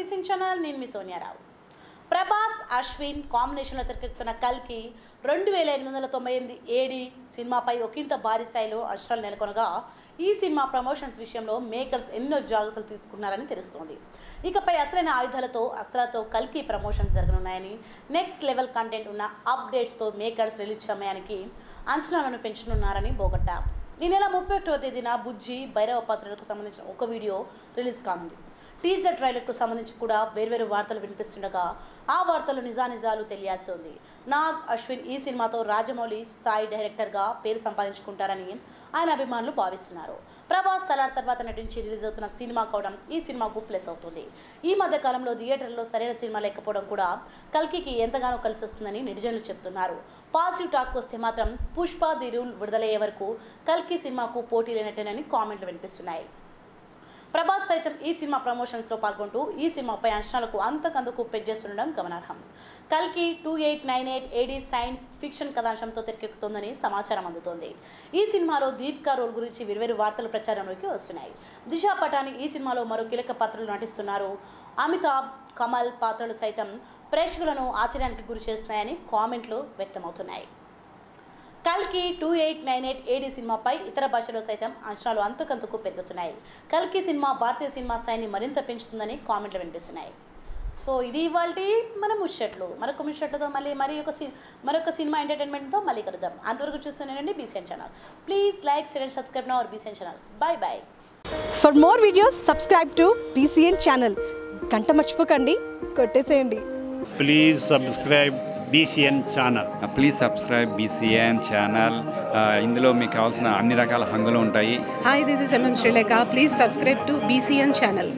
BCN channel. నేను మీ సోనియారావు. ప్రభాస్ అశ్విన్ కాంబినేషన్లో తెరకెక్కుతున్న కల్కి 2898 ఏడి సినిమాపై ఒకంత భారీ స్థాయిలో అంచనాలు నెలకొనగా ఈ సినిమా ప్రమోషన్స్ విషయంలో మేకర్స్ ఎన్నో జాగ్రత్తలు తీసుకున్నారని తెలుస్తోంది. ఇకపై అసలైన ఆయుధాలతో అస్త్రాలతో కల్కి ప్రమోషన్స్ జరగనున్నాయని, నెక్స్ట్ లెవెల్ కంటెంట్ ఉన్న అప్డేట్స్తో మేకర్స్ రిలీజ్ సమయానికి అంచనాలను పెంచనున్నారని బోగట్టా. ఈ నెల 31వ తేదీన బుజ్జి భైరవ పాత్రలకు సంబంధించిన ఒక వీడియో రిలీజ్ కానుంది. టీజర్ ట్రైలర్కు సంబంధించి కూడా వేర్వేరు వార్తలు వినిపిస్తుండగా ఆ వార్తలు నిజానిజాలు తెలియాల్సి ఉంది. నాగ్ అశ్విన్ ఈ సినిమాతో రాజమౌళి స్థాయి డైరెక్టర్గా పేరు సంపాదించుకుంటారని ఆయన అభిమానులు భావిస్తున్నారు. ప్రభాస్ సలార్ తర్వాత నటించి రిలీజ్ అవుతున్న సినిమా కావడం ఈ సినిమాకు ప్లస్ అవుతుంది. ఈ మధ్య కాలంలో థియేటర్లో సరైన సినిమా లేకపోవడం కూడా కల్కికి ఎంతగానో కలిసి వస్తుందని నెటిజన్లు చెప్తున్నారు. పాజిటివ్ టాక్ వస్తే మాత్రం పుష్ప ది రూల్ విడుదలయ్యే వరకు కల్కి సినిమాకు పోటీ లేనట్టేనని కామెంట్లు వినిపిస్తున్నాయి. ప్రభాస్ సైతం ఈ సినిమా ప్రమోషన్స్లో పాల్గొంటూ ఈ సినిమాపై అంచనాలకు అంతకందుకు పెంచేస్తుండడం గమనార్హం. కల్కి 2898 ఏడి సైన్స్ ఫిక్షన్ కథాంశంతో తెరకెక్కుతోందని సమాచారం అందుతోంది. ఈ సినిమాలో దీపికా రోల్ గురించి వేర్వేరు వార్తలు ప్రచారంలోకి వస్తున్నాయి. దిశా పటాని ఈ సినిమాలో మరో కీలక పాత్రలు నటిస్తున్నారు. అమితాబ్, కమల్ పాత్రలు సైతం ప్రేక్షకులను ఆశ్చర్యానికి గురి చేస్తున్నాయని కామెంట్లు వ్యక్తమవుతున్నాయి. కల్కి 2898 ఏడి సినిమాపై ఇతర భాషలో సైతం అంచనాలు అంతకంతకు పెరుగుతున్నాయి. కల్కి సినిమా భారతీయ సినిమా స్థాయిని మరింత పెంచుతుందని కామెంట్లు వినిపిస్తున్నాయి. సో ఇది ఇవాల్టి మన ముచ్చట్లు. మరొక ముచ్చట్లతో మరొక సినిమా ఎంటర్టైన్మెంట్తో మళ్ళీ కలుద్దాం. అంతవరకు చూస్తున్నానండి BCN channel. Please like, share and subscribe నా our BCN channel. Bye bye. For more videos subscribe to BCN channel. గంట మర్చిపోకండి, కొట్టేసేయండి. Please subscribe BCN channel. Please subscribe BCN channel. ఇందులో మీకు కావాల్సిన అన్ని రకాల హంగులు ఉంటాయి. Hi, this is MM Sri Lanka. Please subscribe to BCN channel.